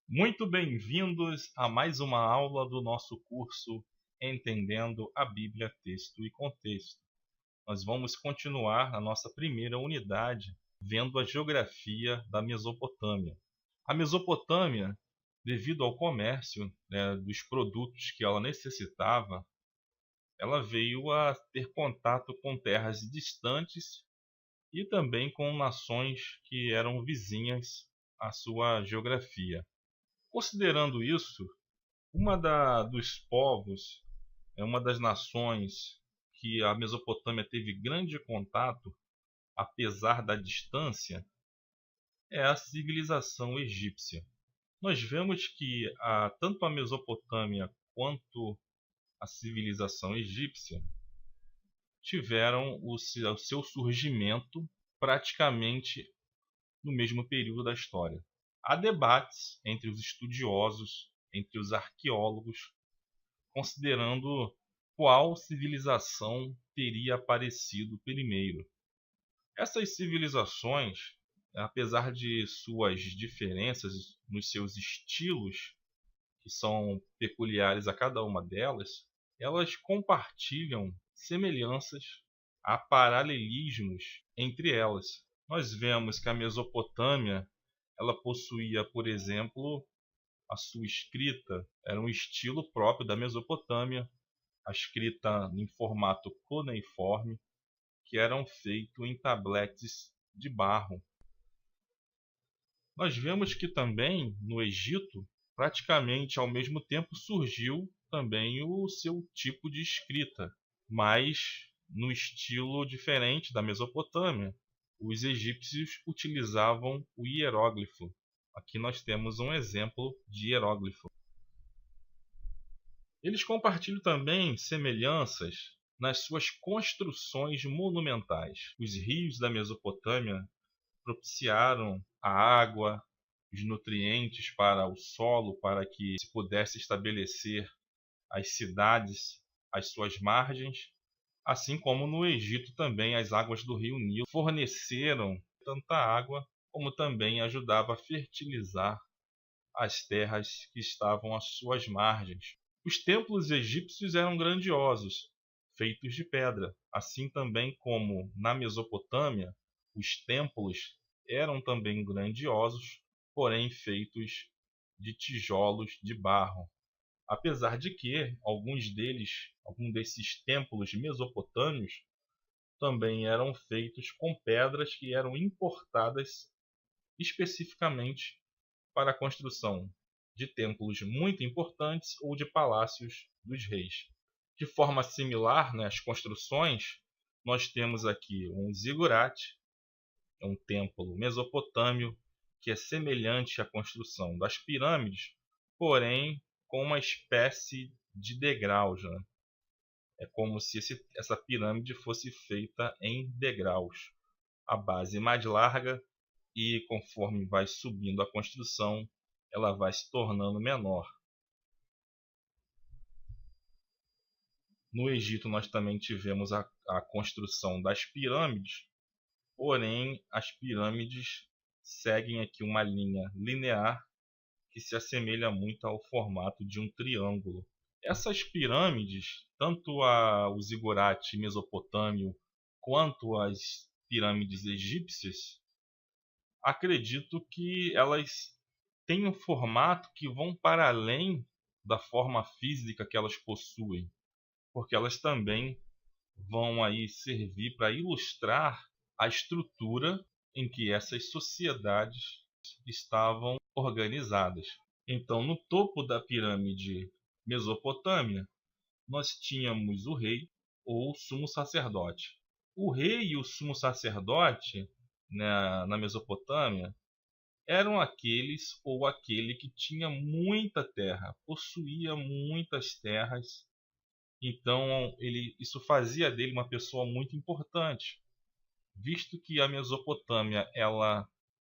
Muito bem-vindos a mais uma aula do nosso curso Entendendo a Bíblia, Texto e Contexto. Nós vamos continuar a nossa primeira unidade vendo a geografia da Mesopotâmia. A Mesopotâmia, devido ao comércio, dos produtos que ela necessitava, ela veio a ter contato com terras distantes e também com nações que eram vizinhas à sua geografia. Considerando isso, dos povos, uma das nações que a Mesopotâmia teve grande contato, apesar da distância, é a civilização egípcia. Nós vemos que tanto a Mesopotâmia quanto a civilização egípcia tiveram o seu surgimento praticamente no mesmo período da história. Há debates entre os estudiosos, entre os arqueólogos, considerando qual civilização teria aparecido primeiro. Essas civilizações, apesar de suas diferenças nos seus estilos, que são peculiares a cada uma delas, elas compartilham semelhanças, há paralelismos entre elas. Nós vemos que a Mesopotâmia, ela possuía, por exemplo, a sua escrita era um estilo próprio da Mesopotâmia, a escrita em formato cuneiforme, que eram feitos em tabletes de barro. Nós vemos que também no Egito, praticamente ao mesmo tempo, surgiu também o seu tipo de escrita, mas no estilo diferente da Mesopotâmia. Os egípcios utilizavam o hieróglifo. Aqui nós temos um exemplo de hieróglifo. Eles compartilham também semelhanças nas suas construções monumentais. Os rios da Mesopotâmia propiciaram a água, os nutrientes para o solo, para que se pudesse estabelecer as cidades às suas margens, assim como no Egito também as águas do rio Nilo forneceram tanta água como também ajudava a fertilizar as terras que estavam às suas margens. Os templos egípcios eram grandiosos, feitos de pedra, assim também como na Mesopotâmia, os templos eram também grandiosos, porém feitos de tijolos de barro. Apesar de que alguns desses templos mesopotâmios também eram feitos com pedras que eram importadas especificamente para a construção de templos muito importantes ou de palácios dos reis. De forma similar, as construções, nós temos aqui um zigurate, um templo mesopotâmio que é semelhante à construção das pirâmides, porém com uma espécie de degraus. É como se essa pirâmide fosse feita em degraus. A base mais larga e conforme vai subindo a construção, ela vai se tornando menor. No Egito nós também tivemos a construção das pirâmides, porém as pirâmides seguem aqui uma linha linear que se assemelha muito ao formato de um triângulo. Essas pirâmides, tanto o zigurate mesopotâmio quanto as pirâmides egípcias, acredito que elas têm um formato que vão para além da forma física que elas possuem, porque elas também vão aí servir para ilustrar a estrutura em que essas sociedades estavam organizadas. Então, no topo da pirâmide Mesopotâmia, nós tínhamos o rei ou o sumo sacerdote. O rei e o sumo sacerdote, na Mesopotâmia, eram aqueles ou aquele que tinha muita terra, possuía muitas terras. Então, isso fazia dele uma pessoa muito importante, visto que a Mesopotâmia ela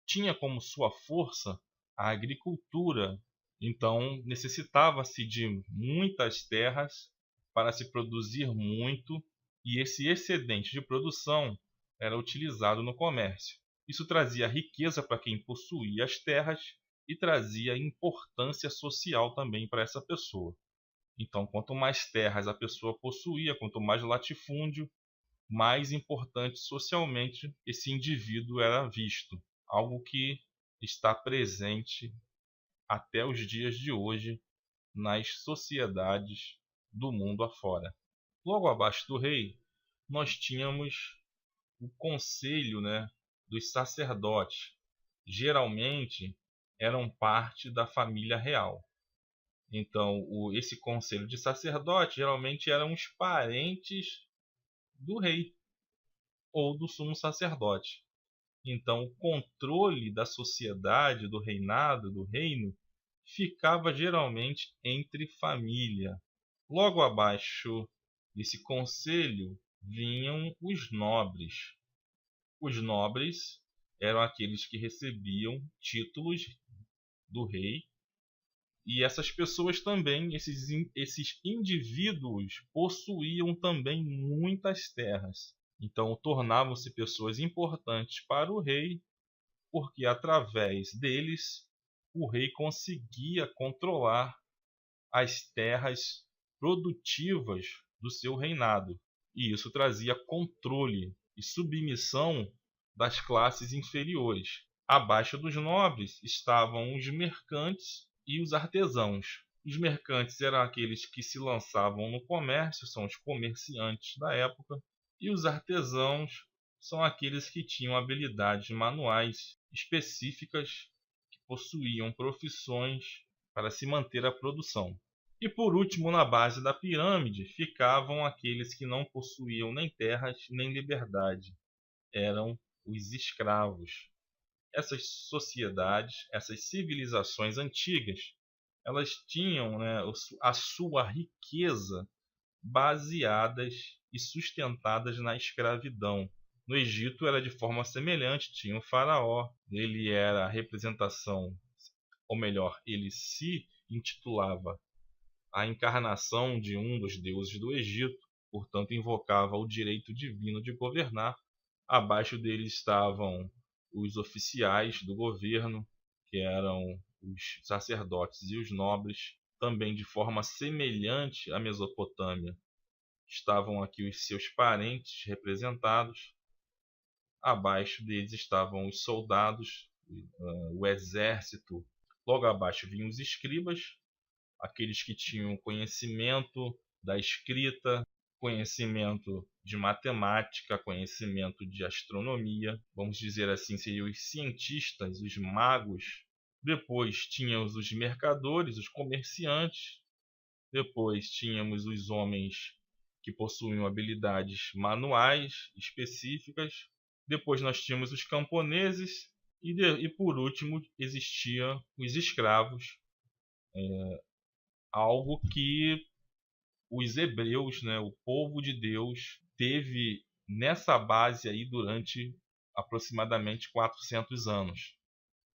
tinha como sua força a agricultura. Então, necessitava-se de muitas terras para se produzir muito, e esse excedente de produção era utilizado no comércio. Isso trazia riqueza para quem possuía as terras e trazia importância social também para essa pessoa. Então, quanto mais terras a pessoa possuía, quanto mais latifúndio, mais importante socialmente esse indivíduo era visto. Algo que está presente até os dias de hoje nas sociedades do mundo afora. Logo abaixo do rei, nós tínhamos o conselho, dos sacerdotes. Geralmente eram parte da família real. Então, esse conselho de sacerdotes geralmente eram os parentes do rei ou do sumo sacerdote. Então, o controle da sociedade, do reinado, do reino, ficava geralmente entre família. Logo abaixo desse conselho vinham os nobres. Os nobres eram aqueles que recebiam títulos do rei, e essas pessoas também, esses indivíduos, possuíam também muitas terras. Então, tornavam-se pessoas importantes para o rei, porque através deles o rei conseguia controlar as terras produtivas do seu reinado. E isso trazia controle e submissão das classes inferiores. Abaixo dos nobres estavam os mercantes e os artesãos. Os mercantes eram aqueles que se lançavam no comércio, são os comerciantes da época, e os artesãos são aqueles que tinham habilidades manuais específicas, que possuíam profissões para se manter a produção. E por último, na base da pirâmide, ficavam aqueles que não possuíam nem terras nem liberdade. Eram os escravos. Essas sociedades, essas civilizações antigas, elas tinham, a sua riqueza baseadas e sustentadas na escravidão. No Egito era de forma semelhante, tinha o faraó, ele era a representação, ou melhor, ele se intitulava a encarnação de um dos deuses do Egito, portanto invocava o direito divino de governar. Abaixo dele estavam os oficiais do governo, que eram os sacerdotes e os nobres. Também de forma semelhante à Mesopotâmia, estavam aqui os seus parentes representados. Abaixo deles estavam os soldados, o exército. Logo abaixo vinham os escribas, aqueles que tinham conhecimento da escrita, conhecimento de matemática, conhecimento de astronomia, vamos dizer assim, seriam os cientistas, os magos. Depois tínhamos os mercadores, os comerciantes. Depois tínhamos os homens que possuíam habilidades manuais específicas. Depois nós tínhamos os camponeses e por último existiam os escravos, algo que os hebreus, o povo de Deus, teve nessa base aí durante aproximadamente 400 anos.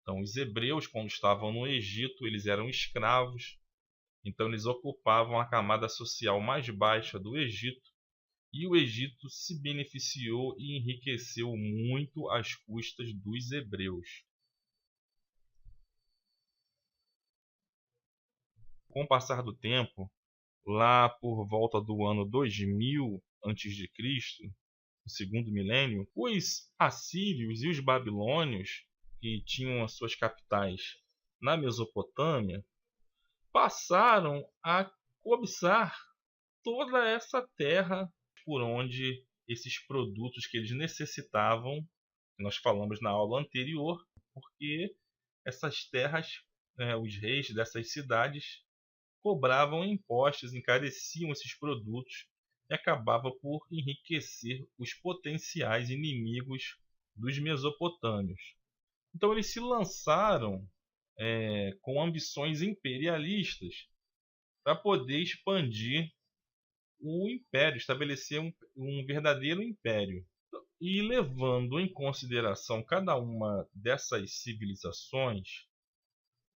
Então, os hebreus, quando estavam no Egito, eles eram escravos, então eles ocupavam a camada social mais baixa do Egito, e o Egito se beneficiou e enriqueceu muito às custas dos hebreus. Com o passar do tempo, lá por volta do ano 2000 a.C., o segundo milênio, os assírios e os babilônios, que tinham as suas capitais na Mesopotâmia, passaram a cobiçar toda essa terra por onde esses produtos que eles necessitavam, que nós falamos na aula anterior, porque essas terras, os reis dessas cidades, cobravam impostos, encareciam esses produtos e acabava por enriquecer os potenciais inimigos dos mesopotâmios. Então eles se lançaram com ambições imperialistas para poder expandir o império, estabelecer um verdadeiro império. E levando em consideração cada uma dessas civilizações,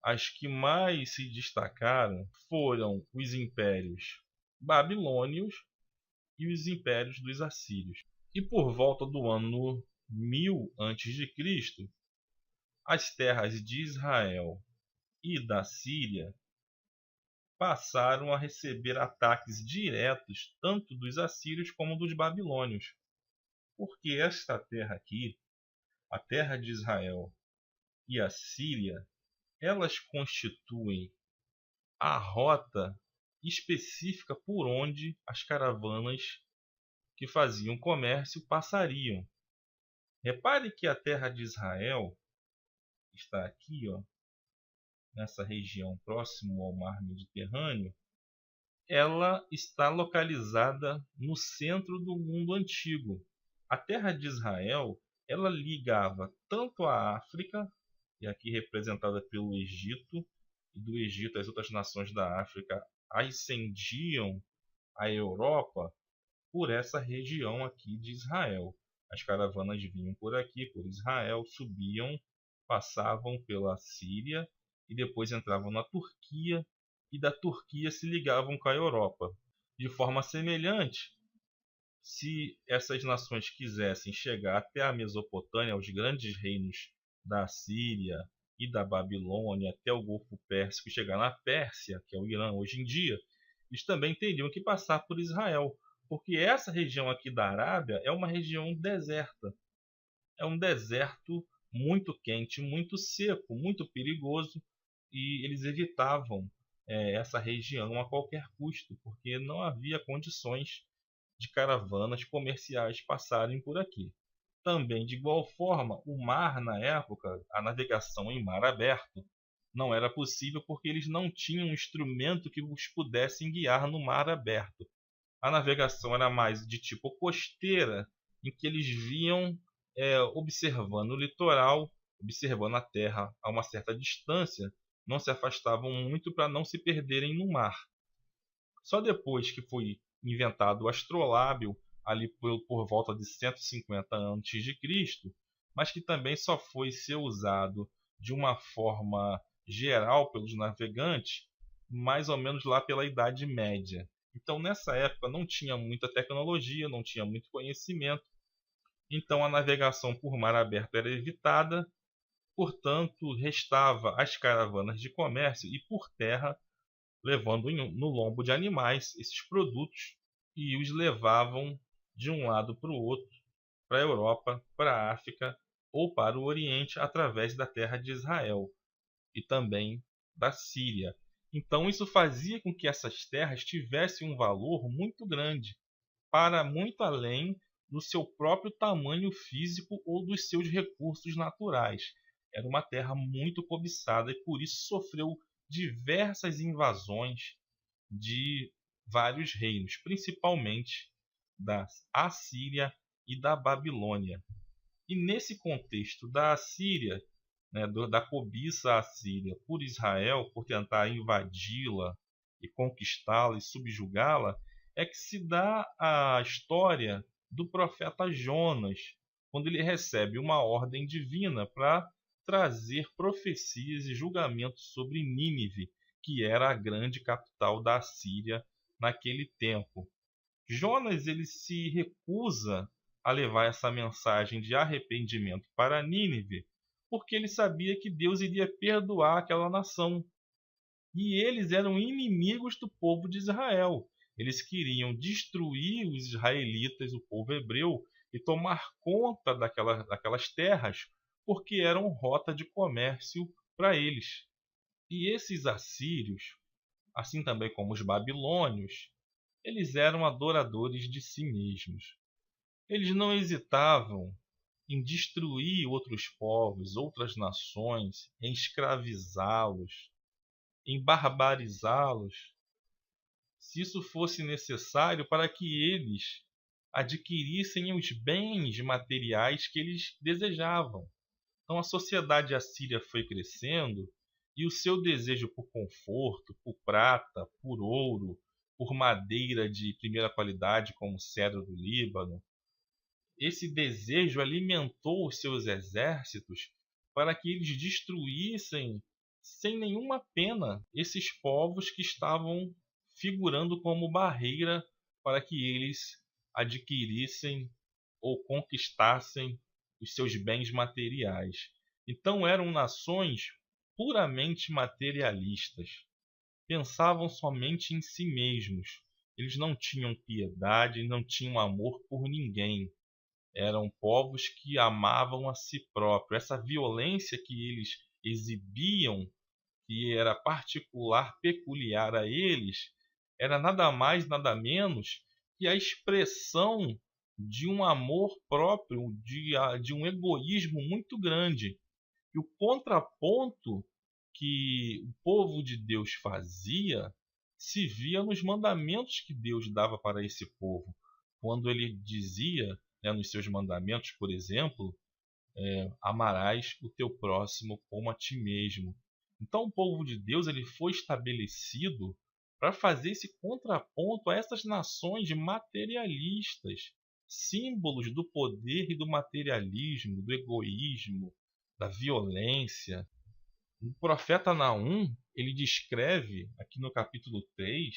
as que mais se destacaram foram os impérios babilônios e os impérios dos assírios. E por volta do ano 1000 a.C., as terras de Israel e da Síria passaram a receber ataques diretos tanto dos assírios como dos babilônios, porque esta terra aqui, a terra de Israel e a Síria, elas constituem a rota específica por onde as caravanas que faziam comércio passariam. Repare que a terra de Israel está aqui, ó, nessa região próximo ao mar Mediterrâneo. Ela está localizada no centro do mundo antigo. A terra de Israel, ela ligava tanto a África, e aqui representada pelo Egito, e do Egito as outras nações da África ascendiam à Europa por essa região aqui de Israel. As caravanas vinham por aqui, por Israel, subiam, passavam pela Síria e depois entravam na Turquia, e da Turquia se ligavam com a Europa. De forma semelhante, se essas nações quisessem chegar até a Mesopotâmia, aos grandes reinos da Síria e da Babilônia, até o Golfo Pérsico, e chegar na Pérsia, que é o Irã hoje em dia, eles também teriam que passar por Israel, porque essa região aqui da Arábia é uma região deserta. É um deserto muito quente, muito seco, muito perigoso, e eles evitavam essa região a qualquer custo, porque não havia condições de caravanas comerciais passarem por aqui. Também, de igual forma, o mar na época, a navegação em mar aberto, não era possível porque eles não tinham um instrumento que os pudessem guiar no mar aberto. A navegação era mais de tipo costeira, em que eles vinham observando o litoral, observando a terra a uma certa distância, não se afastavam muito para não se perderem no mar. Só depois que foi inventado o astrolábio, ali por volta de 150 a.C., mas que também só foi ser usado de uma forma geral pelos navegantes, mais ou menos lá pela Idade Média. Então, nessa época, não tinha muita tecnologia, não tinha muito conhecimento, então a navegação por mar aberto era evitada, portanto, restava as caravanas de comércio e por terra, levando no lombo de animais esses produtos e os levavam de um lado para o outro, para a Europa, para a África ou para o Oriente através da terra de Israel e também da Síria. Então isso fazia com que essas terras tivessem um valor muito grande, para muito além do seu próprio tamanho físico ou dos seus recursos naturais. Era uma terra muito cobiçada e por isso sofreu diversas invasões de vários reinos, principalmente da Assíria e da Babilônia. E nesse contexto da Assíria, né, da cobiça assíria por Israel, por tentar invadi-la e conquistá-la e subjugá-la, é que se dá a história do profeta Jonas, quando ele recebe uma ordem divina para trazer profecias e julgamentos sobre Nínive, que era a grande capital da Assíria naquele tempo. Jonas ele se recusa a levar essa mensagem de arrependimento para Nínive, porque ele sabia que Deus iria perdoar aquela nação. E eles eram inimigos do povo de Israel. Eles queriam destruir os israelitas, o povo hebreu, e tomar conta daquelas terras, porque eram rota de comércio para eles. E esses assírios, assim também como os babilônios, eles eram adoradores de si mesmos. Eles não hesitavam em destruir outros povos, outras nações, em escravizá-los, em barbarizá-los, se isso fosse necessário para que eles adquirissem os bens materiais que eles desejavam. Então a sociedade assíria foi crescendo e o seu desejo por conforto, por prata, por ouro, por madeira de primeira qualidade como o cedro do Líbano, esse desejo alimentou os seus exércitos para que eles destruíssem sem nenhuma pena esses povos que estavam figurando como barreira para que eles adquirissem ou conquistassem os seus bens materiais. Então eram nações puramente materialistas. Pensavam somente em si mesmos. Eles não tinham piedade, não tinham amor por ninguém. Eram povos que amavam a si próprios. Essa violência que eles exibiam, que era particular, peculiar a eles, era nada mais, nada menos que a expressão de um amor próprio, de um egoísmo muito grande. E o contraponto que o povo de Deus fazia se via nos mandamentos que Deus dava para esse povo. Quando ele dizia, nos seus mandamentos, por exemplo, amarás o teu próximo como a ti mesmo. Então o povo de Deus ele foi estabelecido para fazer esse contraponto a essas nações materialistas, símbolos do poder e do materialismo, do egoísmo, da violência. O profeta Naum, ele descreve aqui no capítulo 3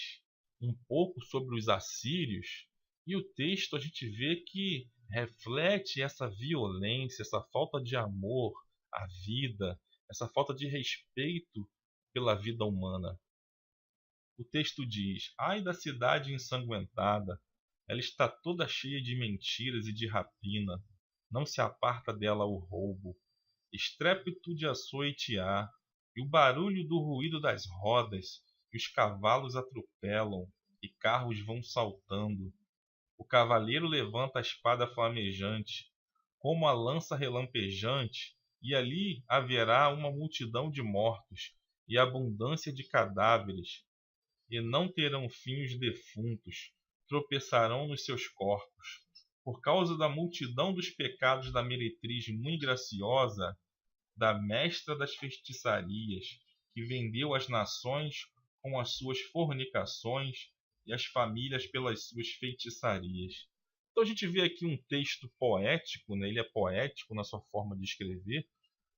um pouco sobre os assírios, e o texto a gente vê que reflete essa violência, essa falta de amor à vida, essa falta de respeito pela vida humana. O texto diz: ai da cidade ensanguentada, ela está toda cheia de mentiras e de rapina, não se aparta dela o roubo. Estrépito de açoite há, e o barulho do ruído das rodas, e os cavalos atropelam, e carros vão saltando. O cavaleiro levanta a espada flamejante, como a lança relampejante, e ali haverá uma multidão de mortos, e abundância de cadáveres, e não terão fim os defuntos, tropeçarão nos seus corpos. Por causa da multidão dos pecados da meretriz muito graciosa, da mestra das feitiçarias, que vendeu as nações com as suas fornicações e as famílias pelas suas feitiçarias. Então a gente vê aqui um texto poético, ele é poético na sua forma de escrever,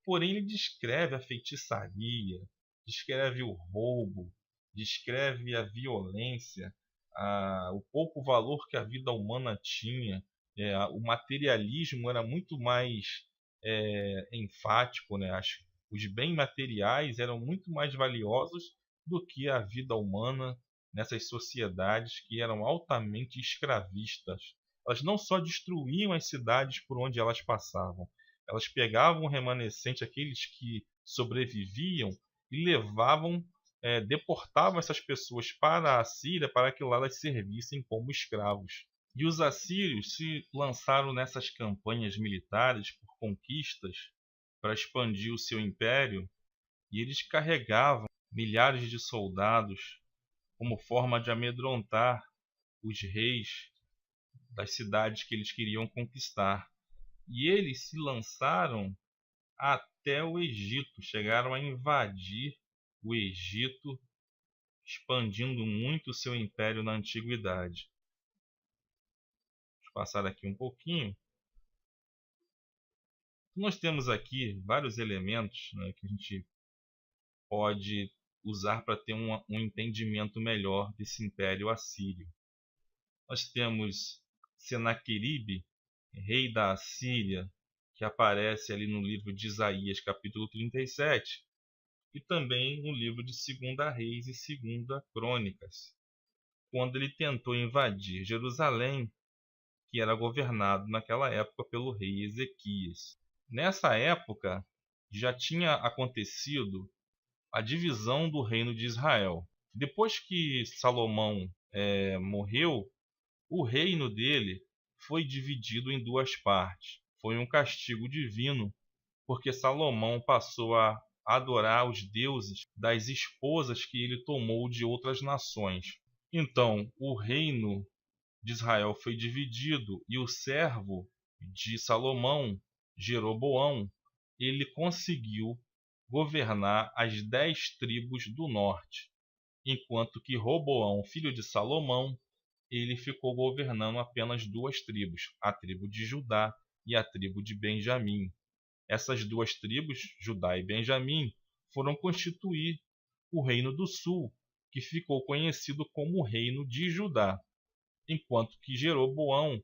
porém ele descreve a feitiçaria, descreve o roubo, descreve a violência, o pouco valor que a vida humana tinha. O materialismo era muito mais enfático, né? Os bens materiais eram muito mais valiosos do que a vida humana nessas sociedades que eram altamente escravistas. Elas não só destruíam as cidades por onde elas passavam, elas pegavam o remanescente, aqueles que sobreviviam, e levavam, deportavam essas pessoas para a Síria para que lá elas servissem como escravos. E os assírios se lançaram nessas campanhas militares por conquistas para expandir o seu império, e eles carregavam milhares de soldados como forma de amedrontar os reis das cidades que eles queriam conquistar. E eles se lançaram até o Egito, chegaram a invadir o Egito, expandindo muito o seu império na antiguidade. Vou passar aqui um pouquinho. Nós temos aqui vários elementos, né, que a gente pode usar para ter um entendimento melhor desse império assírio. Nós temos Senaqueribe, rei da Assíria, que aparece ali no livro de Isaías, capítulo 37, e também no livro de 2 Reis e 2 Crônicas, quando ele tentou invadir Jerusalém, que era governado naquela época pelo rei Ezequias. Nessa época, já tinha acontecido a divisão do reino de Israel. Depois que Salomão morreu, o reino dele foi dividido em duas partes. Foi um castigo divino, porque Salomão passou a adorar os deuses das esposas que ele tomou de outras nações. Então, o reino de Israel foi dividido, e o servo de Salomão, Jeroboão, ele conseguiu governar as 10 tribos do norte, enquanto que Roboão, filho de Salomão, ele ficou governando apenas 2 tribos, a tribo de Judá e a tribo de Benjamim. Essas 2 tribos, Judá e Benjamim, foram constituir o reino do sul, que ficou conhecido como o reino de Judá, enquanto que Jeroboão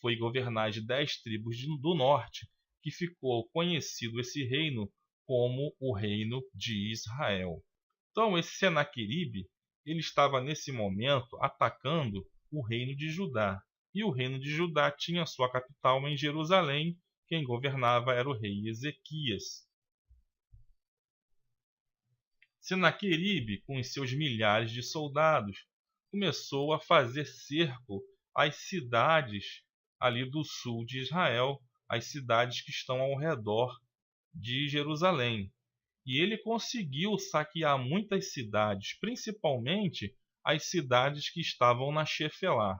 foi governar as 10 tribos do norte, que ficou conhecido esse reino como o reino de Israel. Então, esse Senaqueribe, ele estava nesse momento atacando o reino de Judá. E o reino de Judá tinha sua capital em Jerusalém. Quem governava era o rei Ezequias. Senaqueribe, com os seus milhares de soldados, começou a fazer cerco às cidades ali do sul de Israel, as cidades que estão ao redor de Jerusalém. E ele conseguiu saquear muitas cidades, principalmente as cidades que estavam na Shefelá.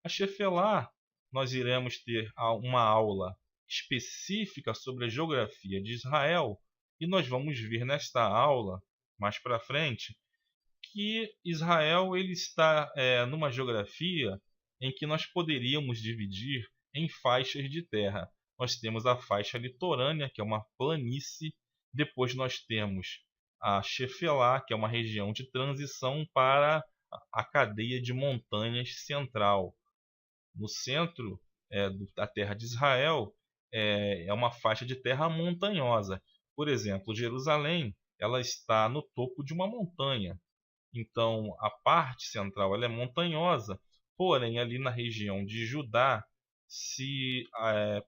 A Shefelá, nós iremos ter uma aula específica sobre a geografia de Israel, e nós vamos ver nesta aula, mais para frente, que Israel ele está numa geografia em que nós poderíamos dividir em faixas de terra. Nós temos a faixa litorânea, que é uma planície. Depois nós temos a Shefelá, que é uma região de transição para a cadeia de montanhas central. No centro da terra de Israel é uma faixa de terra montanhosa. Por exemplo, Jerusalém ela está no topo de uma montanha. Então, a parte central ela é montanhosa, porém, ali na região de Judá,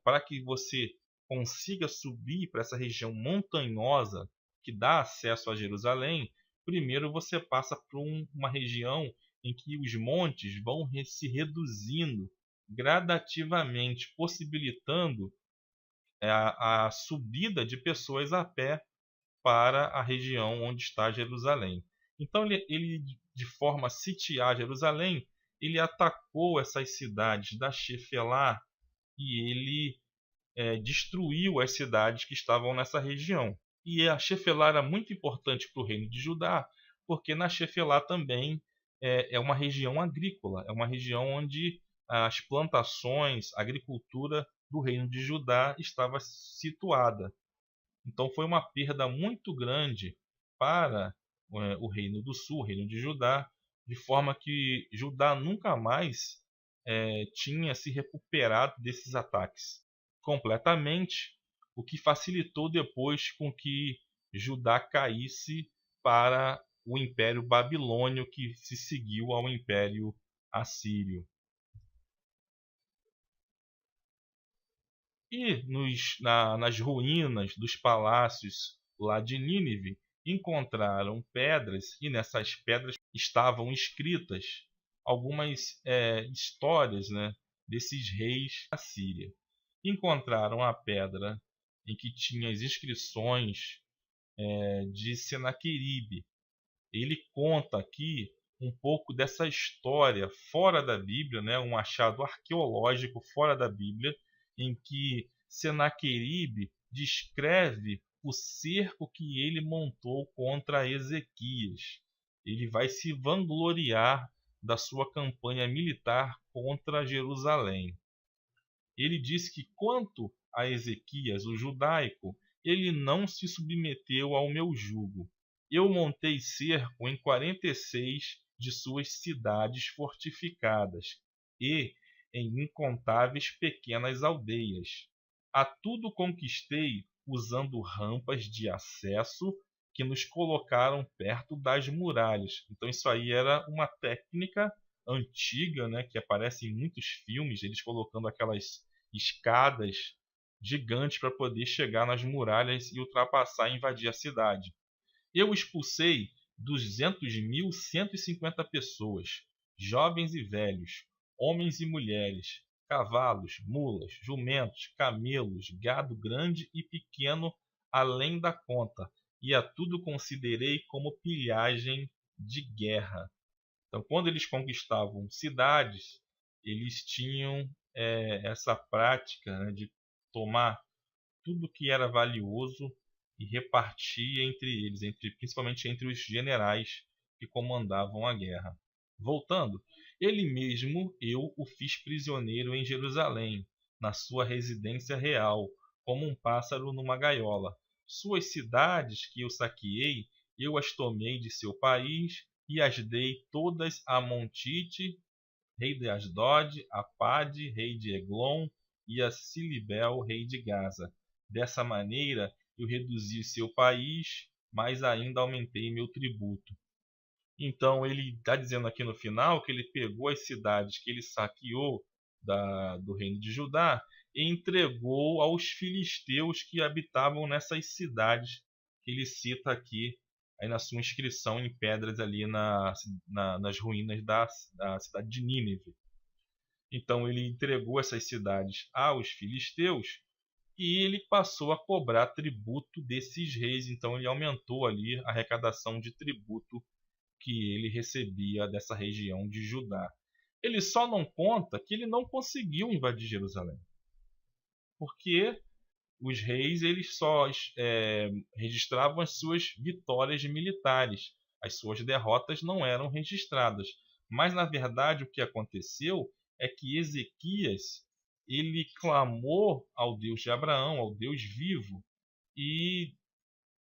para que você consiga subir para essa região montanhosa que dá acesso a Jerusalém, primeiro você passa por uma região em que os montes vão se reduzindo gradativamente, possibilitando a subida de pessoas a pé para a região onde está Jerusalém. Então, ele de forma a sitiar Jerusalém, ele atacou essas cidades da Shefelá e ele destruiu as cidades que estavam nessa região. E a Shefelá era muito importante para o reino de Judá, porque na Shefelá também é uma região agrícola, é uma região onde as plantações, a agricultura do reino de Judá estava situada. Então foi uma perda muito grande para o reino do sul, o reino de Judá, de forma que Judá nunca mais tinha se recuperado desses ataques completamente, o que facilitou depois com que Judá caísse para o Império Babilônio, que se seguiu ao Império Assírio. E nas ruínas dos palácios lá de Nínive encontraram pedras, e nessas pedras estavam escritas algumas histórias, né, desses reis da Síria. Encontraram a pedra em que tinha as inscrições de Senaqueribe. Ele conta aqui um pouco dessa história fora da Bíblia, né, um achado arqueológico fora da Bíblia, em que Senaqueribe descreve o cerco que ele montou contra Ezequias. Ele vai se vangloriar da sua campanha militar contra Jerusalém. Ele diz que quanto a Ezequias, o judaico, ele não se submeteu ao meu jugo. Eu montei cerco em 46 de suas cidades fortificadas e em incontáveis pequenas aldeias. A tudo conquistei usando rampas de acesso que nos colocaram perto das muralhas. Então isso aí era uma técnica antiga, né, que aparece em muitos filmes, eles colocando aquelas escadas gigantes para poder chegar nas muralhas e ultrapassar e invadir a cidade. Eu expulsei 200.150 pessoas, jovens e velhos, homens e mulheres, cavalos, mulas, jumentos, camelos, gado grande e pequeno, além da conta, e a tudo considerei como pilhagem de guerra. Então, quando eles conquistavam cidades, eles tinham essa prática, né, de tomar tudo que era valioso e repartir entre eles, principalmente entre os generais que comandavam a guerra. Voltando, ele mesmo eu o fiz prisioneiro em Jerusalém, na sua residência real, como um pássaro numa gaiola. Suas cidades que eu saqueei, eu as tomei de seu país e as dei todas a Montite, rei de Asdod, a Pade, rei de Eglon, e a Silibel, rei de Gaza. Dessa maneira, eu reduzi seu país, mas ainda aumentei meu tributo. Então ele está dizendo aqui no final que ele pegou as cidades que ele saqueou do reino de Judá e entregou aos filisteus que habitavam nessas cidades que ele cita aqui aí na sua inscrição em pedras ali nas ruínas da cidade de Nínive. Então ele entregou essas cidades aos filisteus e ele passou a cobrar tributo desses reis. Então ele aumentou ali a arrecadação de tributo que ele recebia dessa região de Judá. Ele só não conta que ele não conseguiu invadir Jerusalém, porque os reis eles só registravam as suas vitórias militares, as suas derrotas não eram registradas. Mas na verdade o que aconteceu é que Ezequias ele clamou ao Deus de Abraão, ao Deus vivo, e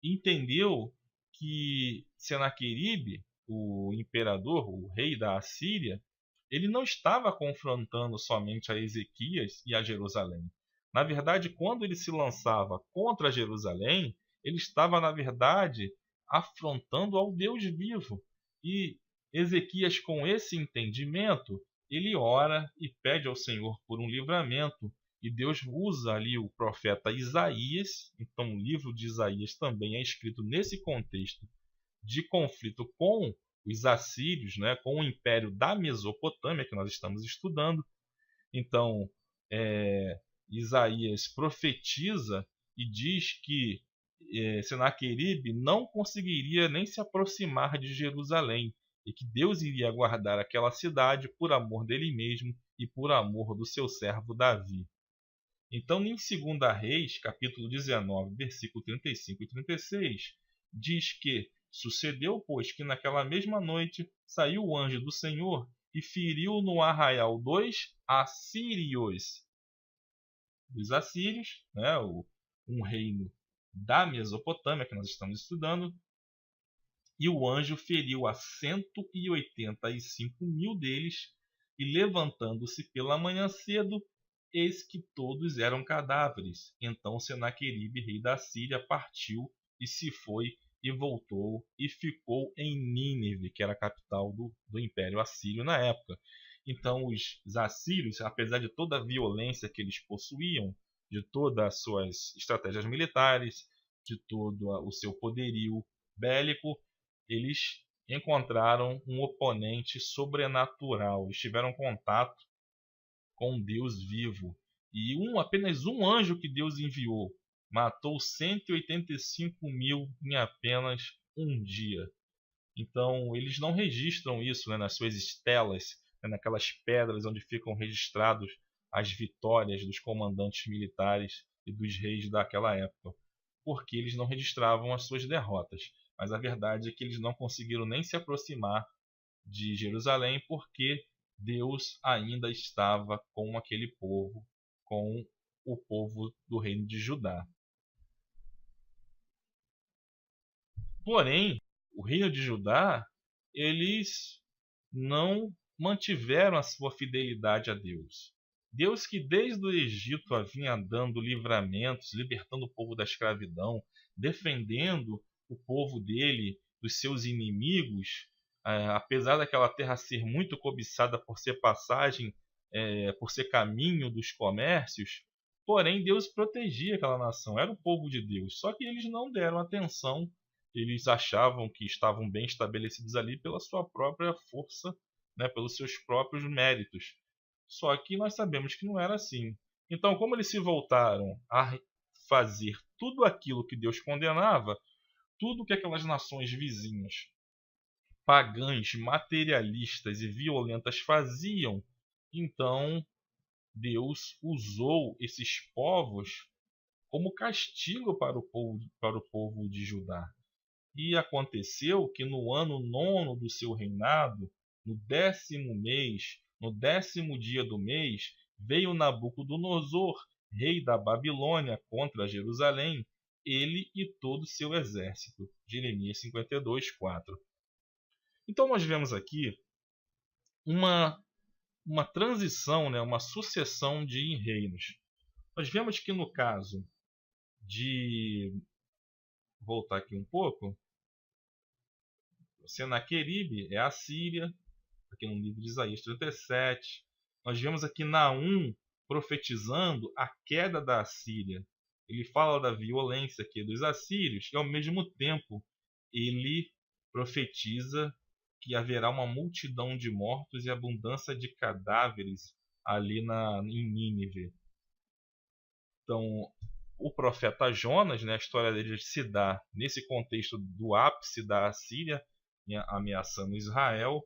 entendeu que Senaqueribe, o imperador, o rei da Assíria, ele não estava confrontando somente a Ezequias e a Jerusalém. Na verdade, quando ele se lançava contra Jerusalém, ele estava, na verdade, afrontando ao Deus vivo. E Ezequias, com esse entendimento, ele ora e pede ao Senhor por um livramento. E Deus usa ali o profeta Isaías. Então, o livro de Isaías também é escrito nesse contexto de conflito com os assírios, né, com o império da Mesopotâmia, que nós estamos estudando. Então, Isaías profetiza e diz que Senaqueribe não conseguiria nem se aproximar de Jerusalém e que Deus iria guardar aquela cidade por amor dele mesmo e por amor do seu servo Davi. Então, em 2 Reis, capítulo 19, versículo 35 e 36, diz que sucedeu, pois, que naquela mesma noite saiu o anjo do Senhor e feriu no arraial dos assírios. Dos assírios, né, um reino da Mesopotâmia que nós estamos estudando, e o anjo feriu a 185 mil deles, e levantando-se pela manhã cedo, eis que todos eram cadáveres. Então Senaqueribe, rei da Síria, partiu e se foi e voltou e ficou em Nínive, que era a capital do Império Assírio na época. Então os assírios, apesar de toda a violência que eles possuíam, de todas as suas estratégias militares, de todo o seu poderio bélico, eles encontraram um oponente sobrenatural. Eles tiveram contato com um Deus vivo. E apenas um anjo que Deus enviou matou 185 mil em apenas um dia. Então, eles não registram isso, né, nas suas estelas, né, naquelas pedras onde ficam registrados as vitórias dos comandantes militares e dos reis daquela época, porque eles não registravam as suas derrotas. Mas a verdade é que eles não conseguiram nem se aproximar de Jerusalém, porque Deus ainda estava com aquele povo, com o povo do reino de Judá. Porém, o reino de Judá, eles não mantiveram a sua fidelidade a Deus. Deus, que desde o Egito vinha dando livramentos, libertando o povo da escravidão, defendendo o povo dele dos seus inimigos, apesar daquela terra ser muito cobiçada por ser passagem, por ser caminho dos comércios, porém Deus protegia aquela nação, era o povo de Deus. Só que eles não deram atenção, eles achavam que estavam bem estabelecidos ali pela sua própria força, né, pelos seus próprios méritos. Só que nós sabemos que não era assim. Então, como eles se voltaram a fazer tudo aquilo que Deus condenava, tudo que aquelas nações vizinhas, pagãs, materialistas e violentas faziam, então Deus usou esses povos como castigo para o povo de Judá. E aconteceu que no ano 9º do seu reinado, no 10º mês, no 10º dia do mês, veio Nabucodonosor, rei da Babilônia, contra Jerusalém, ele e todo o seu exército. Jeremias 52, 4. Então nós vemos aqui uma transição, né, uma sucessão de reinos. Nós vemos que no caso de voltar aqui um pouco. Senaqueribe é a Síria, aqui no livro de Isaías 37. Nós vemos aqui Naum profetizando a queda da Assíria. Ele fala da violência aqui dos assírios e, ao mesmo tempo, ele profetiza que haverá uma multidão de mortos e abundância de cadáveres ali em Nínive. Então, o profeta Jonas, né, a história dele se dá nesse contexto do ápice da Assíria ameaçando Israel.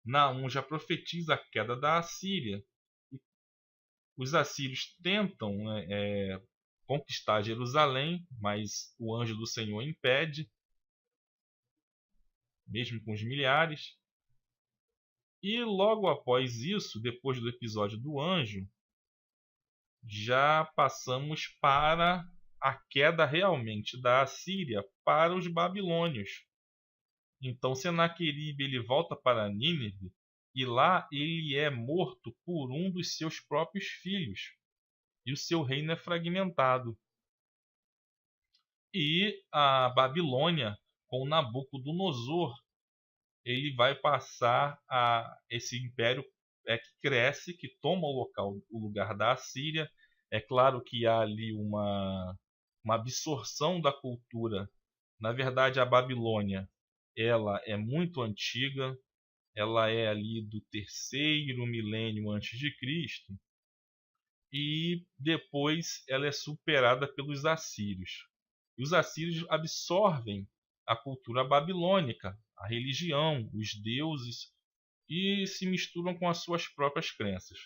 Naum já profetiza a queda da Assíria. Os assírios tentam, né, conquistar Jerusalém, mas o anjo do Senhor impede, mesmo com os milhares. E logo após isso, depois do episódio do anjo, já passamos para a queda realmente da Assíria para os babilônios. Então Senaqueribe ele volta para Nínive e lá ele é morto por um dos seus próprios filhos. E o seu reino é fragmentado. E a Babilônia, com Nabucodonosor, ele vai passar a esse império que cresce, que toma o lugar da Assíria. É claro que há ali uma absorção da cultura. Na verdade, a Babilônia ela é muito antiga, ela é ali do 3º milênio antes de Cristo, e depois ela é superada pelos assírios. E os assírios absorvem a cultura babilônica, a religião, os deuses, e se misturam com as suas próprias crenças.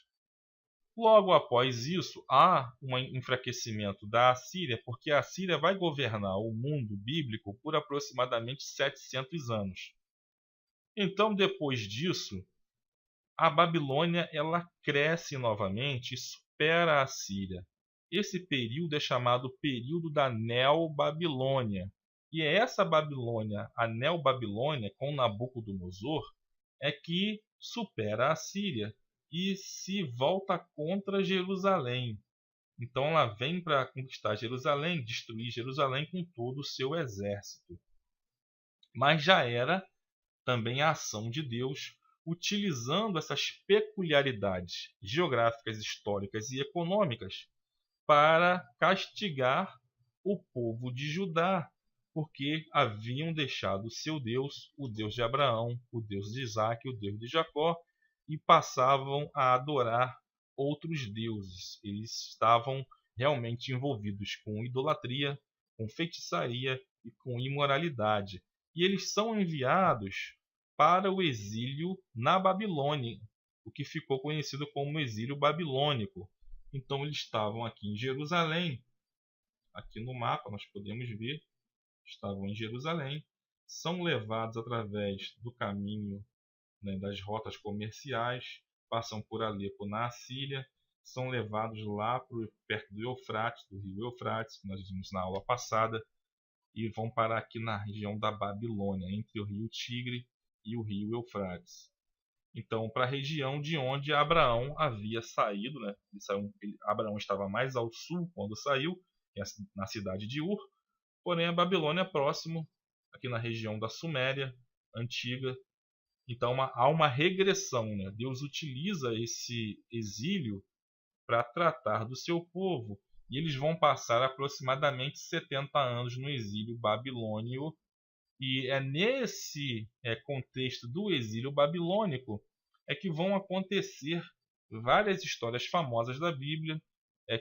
Logo após isso, há um enfraquecimento da Assíria, porque a Assíria vai governar o mundo bíblico por aproximadamente 700 anos. Então, depois disso, a Babilônia ela cresce novamente e supera a Assíria. Esse período é chamado período da Neobabilônia. E é essa Babilônia, a Neobabilônia, com Nabucodonosor, é que supera a Assíria e se volta contra Jerusalém. Então ela vem para conquistar Jerusalém, destruir Jerusalém com todo o seu exército. Mas já era também a ação de Deus, utilizando essas peculiaridades geográficas, históricas e econômicas para castigar o povo de Judá, porque haviam deixado o seu Deus, o Deus de Abraão, o Deus de Isaac, o Deus de Jacó, e passavam a adorar outros deuses. Eles estavam realmente envolvidos com idolatria, com feitiçaria e com imoralidade. E eles são enviados para o exílio na Babilônia, o que ficou conhecido como exílio babilônico. Então eles estavam aqui em Jerusalém, aqui no mapa nós podemos ver, estavam em Jerusalém, são levados através do caminho, né, das rotas comerciais, passam por Alepo na Assíria, são levados lá perto do Eufrates, do rio Eufrates, que nós vimos na aula passada, e vão parar aqui na região da Babilônia, entre o rio Tigre e o rio Eufrates. Então, para a região de onde Abraão havia saído, né? Abraão estava mais ao sul quando saiu, na cidade de Ur, porém a Babilônia é próximo, aqui na região da Suméria, antiga. Então há uma regressão, né? Deus utiliza esse exílio para tratar do seu povo, e eles vão passar aproximadamente 70 anos no exílio babilônio. E é nesse contexto do exílio babilônico que vão acontecer várias histórias famosas da Bíblia,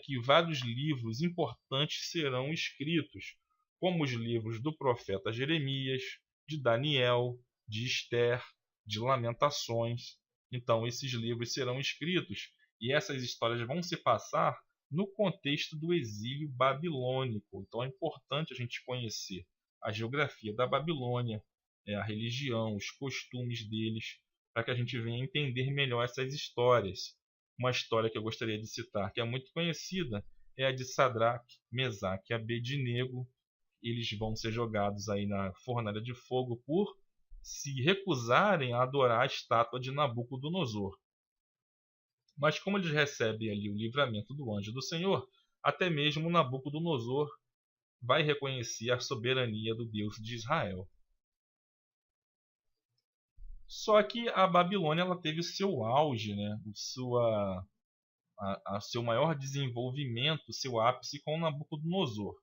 que vários livros importantes serão escritos, como os livros do profeta Jeremias, de Daniel, de Esther, de Lamentações. Então esses livros serão escritos e essas histórias vão se passar no contexto do exílio babilônico. Então é importante a gente conhecer a geografia da Babilônia, a religião, os costumes deles, para que a gente venha entender melhor essas histórias. Uma história que eu gostaria de citar, que é muito conhecida, é a de Sadraque, Mesaque e Abednego. Eles vão ser jogados aí na fornalha de fogo por se recusarem a adorar a estátua de Nabucodonosor. Mas como eles recebem ali o livramento do anjo do Senhor, até mesmo Nabucodonosor vai reconhecer a soberania do Deus de Israel. Só que a Babilônia ela teve o seu auge, né? Seu maior desenvolvimento, seu ápice com Nabucodonosor.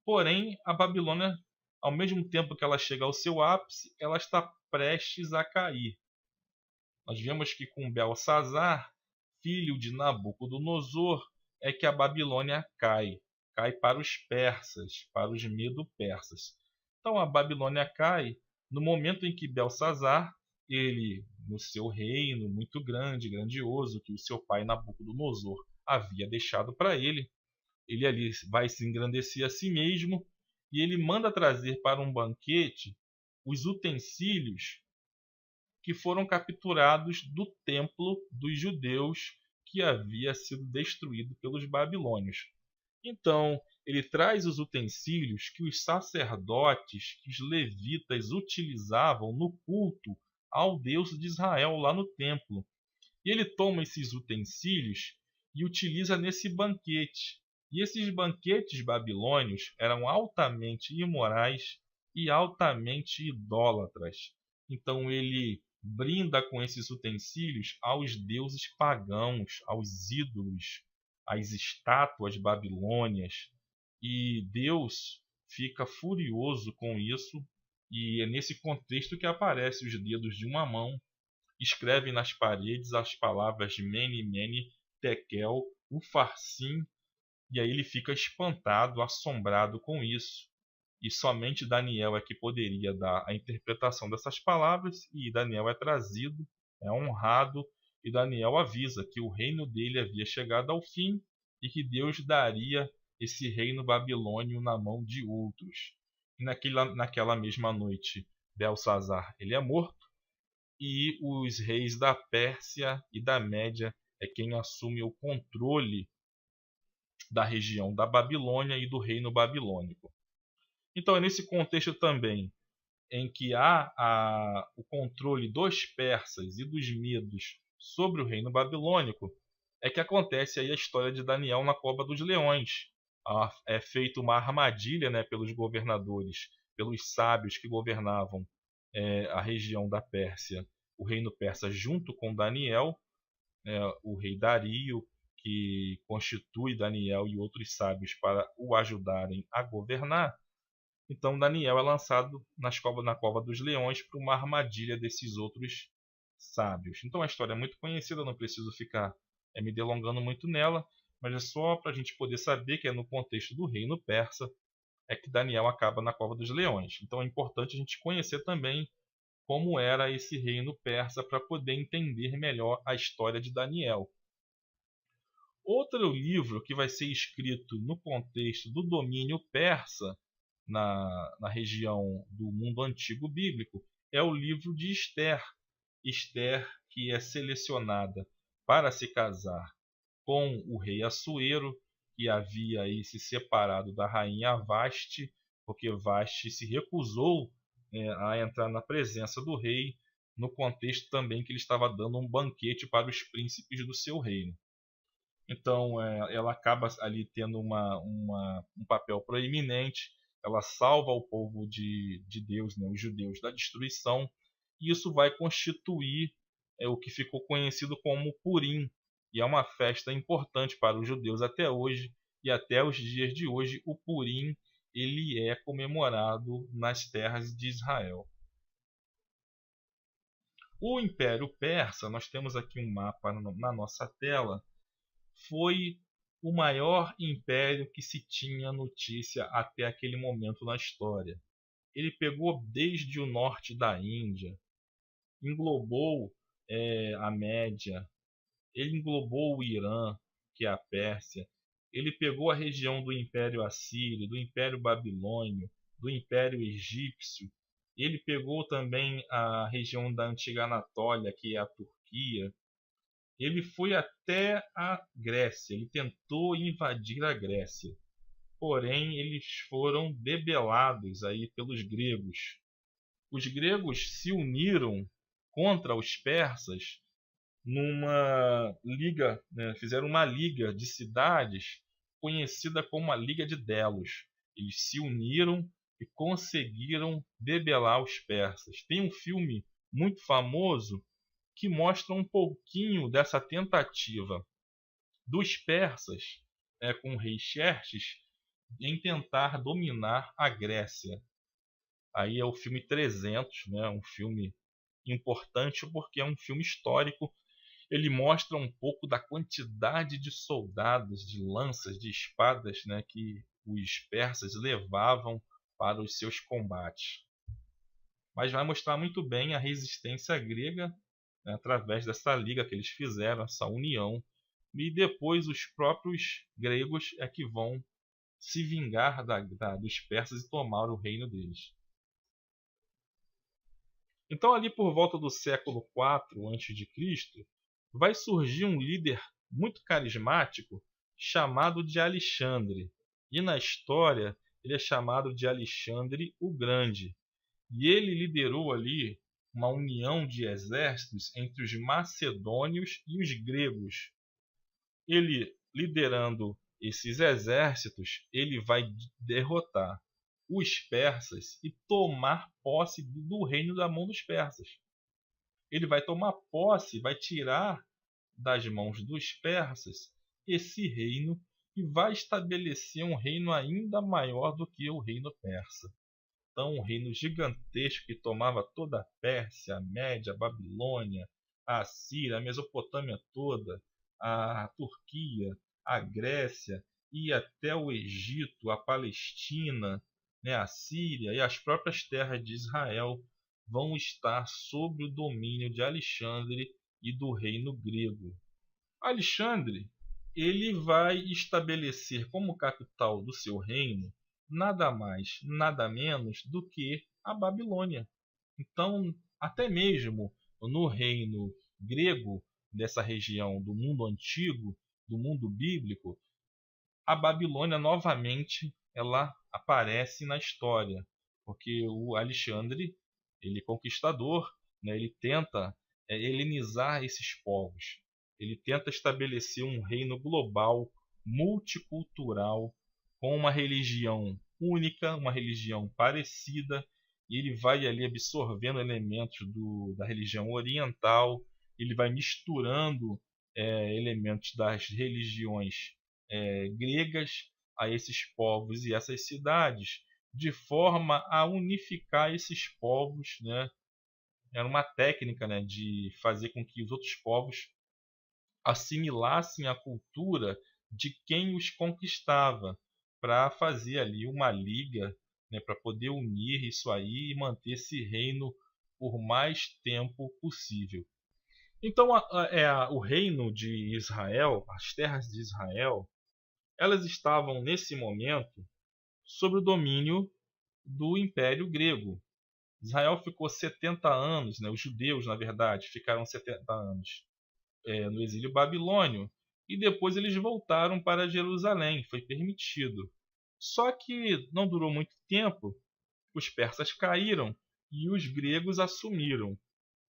Porém, a Babilônia, ao mesmo tempo que ela chega ao seu ápice, ela está prestes a cair. Nós vemos que com Belsazar, filho de Nabucodonosor, é que a Babilônia cai para os persas, para os medo-persas. Então a Babilônia cai no momento em que Belsazar, ele, no seu reino muito grande, grandioso, que o seu pai Nabucodonosor havia deixado para ele ali vai se engrandecer a si mesmo e ele manda trazer para um banquete os utensílios que foram capturados do templo dos judeus que havia sido destruído pelos babilônios. Então, ele traz os utensílios que os sacerdotes, que os levitas utilizavam no culto ao Deus de Israel lá no templo. E ele toma esses utensílios e utiliza nesse banquete. E esses banquetes babilônios eram altamente imorais e altamente idólatras. Então ele brinda com esses utensílios aos deuses pagãos, aos ídolos, às estátuas babilônias. E Deus fica furioso com isso, e é nesse contexto que aparecem os dedos de uma mão, escreve nas paredes as palavras Mene, Mene, Tekel, Ufarsim, e aí ele fica espantado, assombrado com isso. E somente Daniel é que poderia dar a interpretação dessas palavras, e Daniel é trazido, é honrado, e Daniel avisa que o reino dele havia chegado ao fim e que Deus daria esse reino babilônio na mão de outros. E naquela mesma noite, Belsazar ele é morto, e os reis da Pérsia e da Média é quem assume o controle da região da Babilônia e do reino babilônico. Então é nesse contexto também em que há o controle dos persas e dos medos sobre o reino babilônico, é que acontece aí a história de Daniel na cova dos leões. É feita uma armadilha, né, pelos governadores, pelos sábios que governavam a região da Pérsia, o reino persa, junto com Daniel, o rei Dario, que constitui Daniel e outros sábios para o ajudarem a governar. Então Daniel é lançado na cova dos leões por uma armadilha desses outros sábios. Então a história é muito conhecida, não preciso ficar me delongando muito nela, mas é só para a gente poder saber que é no contexto do reino persa é que Daniel acaba na cova dos leões. Então é importante a gente conhecer também como era esse reino persa para poder entender melhor a história de Daniel. Outro livro que vai ser escrito no contexto do domínio persa na região do mundo antigo bíblico é o livro de Ester. Ester, que é selecionada para se casar com o rei Assuero, que havia aí se separado da rainha Vaste, porque Vaste se recusou a entrar na presença do rei, no contexto também que ele estava dando um banquete para os príncipes do seu reino. Então ela acaba ali tendo um papel proeminente, ela salva o povo de Deus, né, os judeus, da destruição, e isso vai constituir o que ficou conhecido como Purim, e é uma festa importante para os judeus até hoje, e até os dias de hoje o Purim ele é comemorado nas terras de Israel. O Império Persa, nós temos aqui um mapa na nossa tela, foi o maior império que se tinha notícia até aquele momento na história. Ele pegou desde o norte da Índia, englobou a Média, ele englobou o Irã, que é a Pérsia, ele pegou a região do Império Assírio, do Império Babilônio, do Império Egípcio, ele pegou também a região da antiga Anatólia, que é a Turquia. Ele foi até a Grécia, ele tentou invadir a Grécia, porém eles foram debelados aí pelos gregos. Os gregos se uniram contra os persas numa liga, né, fizeram uma liga de cidades conhecida como a Liga de Delos. Eles se uniram e conseguiram debelar os persas. Tem um filme muito famoso que mostra um pouquinho dessa tentativa dos persas, com o rei Xerxes, em tentar dominar a Grécia. Aí é o filme 300, né? Um filme importante porque é um filme histórico. Ele mostra um pouco da quantidade de soldados, de lanças, de espadas, né, que os persas levavam para os seus combates. Mas vai mostrar muito bem a resistência grega, né, através dessa liga que eles fizeram, essa união. E depois os próprios gregos é que vão se vingar dos persas e tomar o reino deles. Então, ali por volta do século IV a.C., vai surgir um líder muito carismático chamado de Alexandre. E na história ele é chamado de Alexandre o Grande. E ele liderou ali uma união de exércitos entre os macedônios e os gregos. Ele, liderando esses exércitos, ele vai derrotar os persas e tomar posse do reino da mão dos persas. Ele vai tomar posse, vai tirar das mãos dos persas esse reino e vai estabelecer um reino ainda maior do que o reino persa. Então, um reino gigantesco que tomava toda a Pérsia, a Média, a Babilônia, a Síria, a Mesopotâmia toda, a Turquia, a Grécia e até o Egito, a Palestina, né, a Síria e as próprias terras de Israel vão estar sob o domínio de Alexandre e do reino grego. Alexandre, ele vai estabelecer como capital do seu reino nada mais, nada menos do que a Babilônia. Então, até mesmo no reino grego, dessa região do mundo antigo, do mundo bíblico, a Babilônia novamente ela aparece na história, porque o Alexandre, ele é conquistador, né, ele tenta helenizar esses povos. Ele tenta estabelecer um reino global, multicultural, com uma religião única, uma religião parecida, e ele vai ali absorvendo elementos da religião oriental, ele vai misturando elementos das religiões gregas a esses povos e essas cidades, de forma a unificar esses povos, né? Era uma técnica, né, de fazer com que os outros povos assimilassem a cultura de quem os conquistava, para fazer ali uma liga, né, para poder unir isso aí e manter esse reino por mais tempo possível. Então, o reino de Israel, as terras de Israel, elas estavam nesse momento sob o domínio do Império Grego. Israel ficou 70 anos, né, os judeus, na verdade, ficaram 70 anos no exílio babilônio, e depois eles voltaram para Jerusalém, foi permitido. Só que não durou muito tempo, os persas caíram e os gregos assumiram.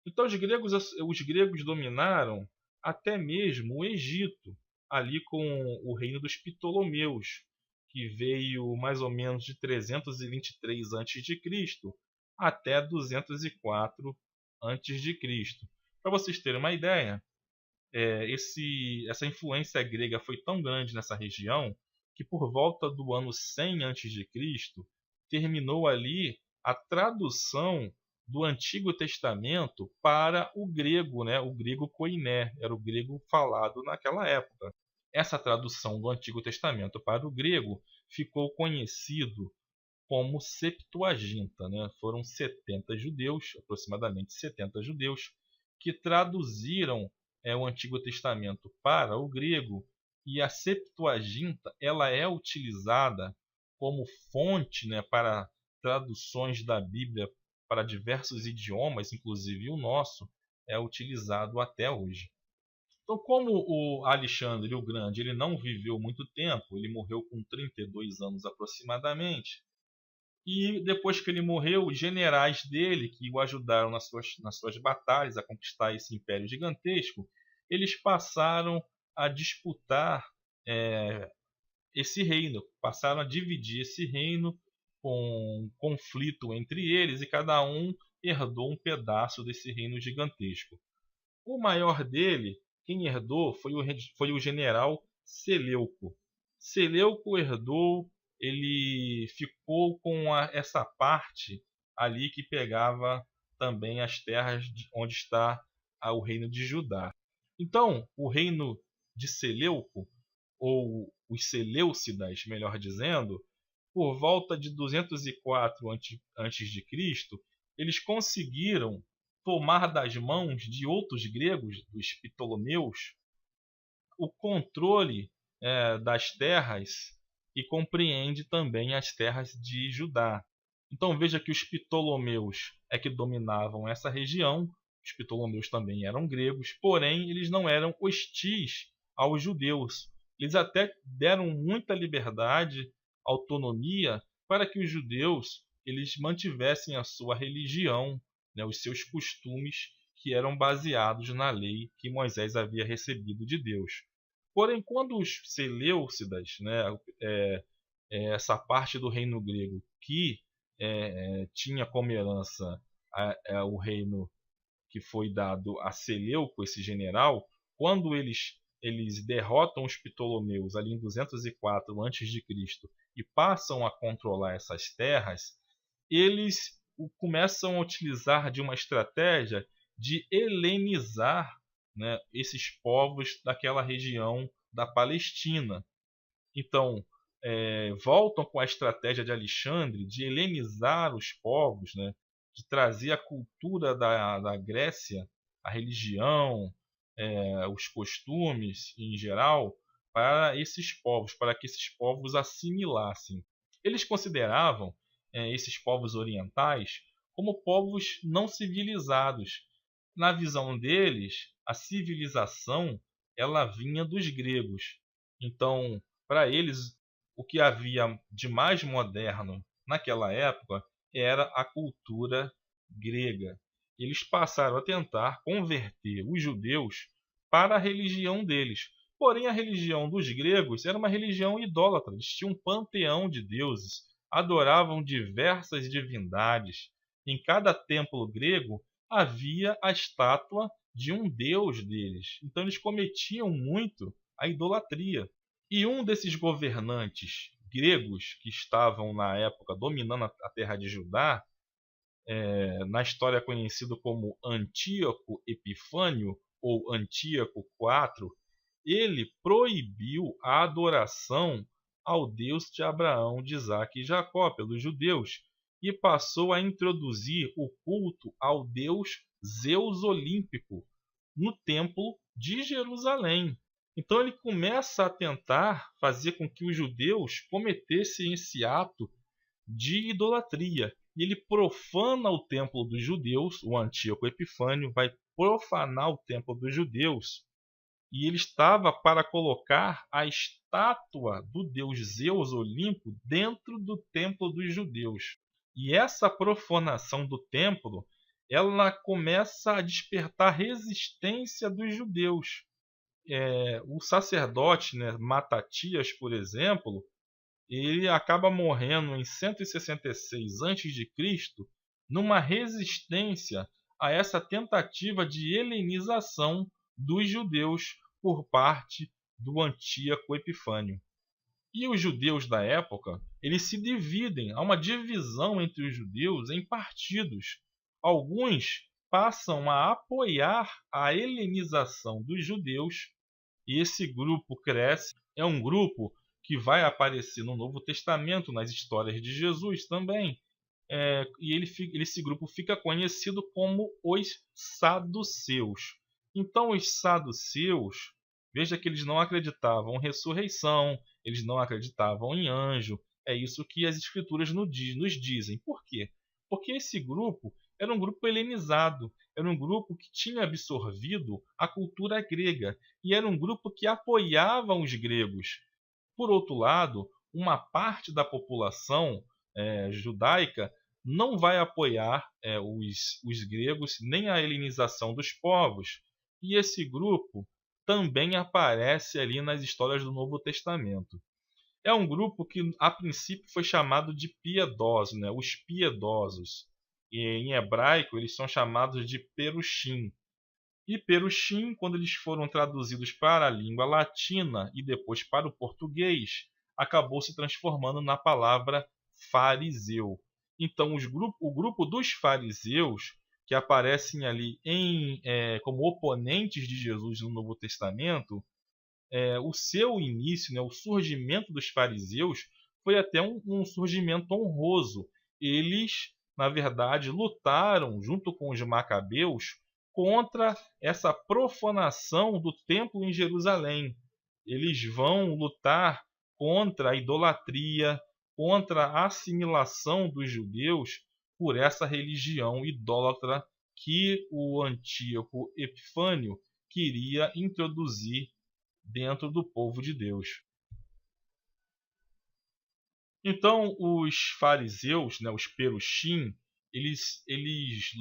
Então os gregos dominaram até mesmo o Egito, ali com o reino dos Ptolomeus, que veio mais ou menos de 323 a.C. até 204 a.C. Para vocês terem uma ideia, essa influência grega foi tão grande nessa região que por volta do ano 100 a.C. terminou ali a tradução do Antigo Testamento para o grego, né? O grego koiné, era o grego falado naquela época. Essa tradução do Antigo Testamento para o grego ficou conhecido como Septuaginta, né? Foram 70 judeus, aproximadamente 70 judeus, que traduziram o Antigo Testamento para o grego, e a Septuaginta ela é utilizada como fonte, né, para traduções da Bíblia para diversos idiomas, inclusive o nosso, é utilizado até hoje. Então, como o Alexandre o Grande ele não viveu muito tempo, ele morreu com 32 anos aproximadamente, e depois que ele morreu, os generais dele, que o ajudaram nas suas batalhas a conquistar esse império gigantesco, eles passaram a disputar esse reino, passaram a dividir esse reino com um conflito entre eles e cada um herdou um pedaço desse reino gigantesco. O maior dele, quem herdou, foi o general Seleuco. Seleuco herdou, ele ficou com essa parte ali que pegava também as terras onde está o reino de Judá. Então, o reino de Seleuco, ou os Seleucidas, melhor dizendo, por volta de 204 antes de Cristo, eles conseguiram tomar das mãos de outros gregos, dos Ptolomeus, o controle das terras e compreende também as terras de Judá. Então veja que os Ptolomeus é que dominavam essa região, os Ptolomeus também eram gregos, porém eles não eram hostis aos judeus. Eles até deram muita liberdade, autonomia, para que os judeus eles mantivessem a sua religião, né, os seus costumes que eram baseados na lei que Moisés havia recebido de Deus. Porém, quando os Seleucidas, né, essa parte do reino grego que tinha como herança o reino que foi dado a Seleuco, esse general, quando eles derrotam os Ptolomeus ali em 204 a.C. e passam a controlar essas terras, eles começam a utilizar de uma estratégia de helenizar, né, esses povos daquela região da Palestina. Então, voltam com a estratégia de Alexandre de helenizar os povos, né, de trazer a cultura da Grécia, a religião, os costumes em geral, para esses povos, para que esses povos assimilassem. Eles consideravam esses povos orientais como povos não civilizados. Na visão deles, a civilização ela vinha dos gregos. Então, para eles, o que havia de mais moderno naquela época era a cultura grega. Eles passaram a tentar converter os judeus para a religião deles. Porém, a religião dos gregos era uma religião idólatra. Eles tinham um panteão de deuses, adoravam diversas divindades. Em cada templo grego havia a estátua de um deus deles. Então, eles cometiam muito a idolatria. E um desses governantes gregos que estavam na época dominando a terra de Judá, na história conhecido como Antíoco Epifânio ou Antíoco IV, ele proibiu a adoração ao Deus de Abraão, de Isaque e Jacó pelos judeus e passou a introduzir o culto ao deus Zeus Olímpico no templo de Jerusalém. Então ele começa a tentar fazer com que os judeus cometessem esse ato de idolatria. E ele profana o templo dos judeus, o Antíoco Epifânio vai profanar o templo dos judeus. E ele estava para colocar a estátua do deus Zeus Olimpo dentro do templo dos judeus. E essa profanação do templo, ela começa a despertar resistência dos judeus. O sacerdote, né, Matatias, por exemplo, ele acaba morrendo em 166 a.C. numa resistência a essa tentativa de helenização dos judeus por parte do Antíoco Epifânio. E os judeus da época, eles se dividem, há uma divisão entre os judeus em partidos. Alguns passam a apoiar a helenização dos judeus e esse grupo cresce. É um grupo que vai aparecer no Novo Testamento, nas histórias de Jesus também. E esse grupo fica conhecido como os saduceus. Então, os saduceus, veja que eles não acreditavam em ressurreição, eles não acreditavam em anjo. É isso que as escrituras nos dizem. Por quê? Porque esse grupo era um grupo helenizado, era um grupo que tinha absorvido a cultura grega e era um grupo que apoiava os gregos. Por outro lado, uma parte da população judaica não vai apoiar os gregos nem a helenização dos povos. E esse grupo também aparece ali nas histórias do Novo Testamento. É um grupo que a princípio foi chamado de piedosos, né? Os piedosos. E em hebraico eles são chamados de perushim. E perushim, quando eles foram traduzidos para a língua latina e depois para o português, acabou se transformando na palavra fariseu. Então, o grupo dos fariseus, que aparecem ali como oponentes de Jesus no Novo Testamento, o seu início, né, o surgimento dos fariseus, foi até um surgimento honroso. Eles, na verdade, lutaram junto com os macabeus contra essa profanação do templo em Jerusalém. Eles vão lutar contra a idolatria, contra a assimilação dos judeus por essa religião idólatra que o Antíoco Epifânio queria introduzir dentro do povo de Deus. Então, os fariseus, né, os perushim, eles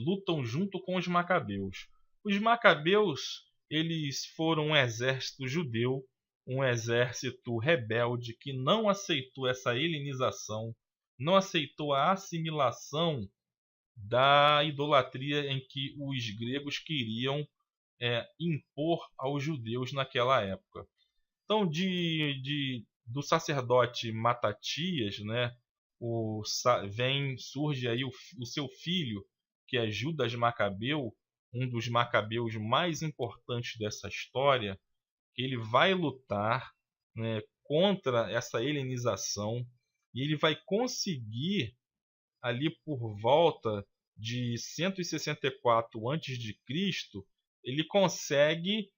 lutam junto com os macabeus. Os macabeus, eles foram um exército judeu, um exército rebelde que não aceitou essa helenização, não aceitou a assimilação da idolatria em que os gregos queriam impor aos judeus naquela época. Então, do sacerdote Matatias, né, surge aí o seu filho, que é Judas Macabeu, um dos macabeus mais importantes dessa história, que ele vai lutar, né, contra essa helenização e ele vai conseguir, ali por volta de 164 a.C., ele consegue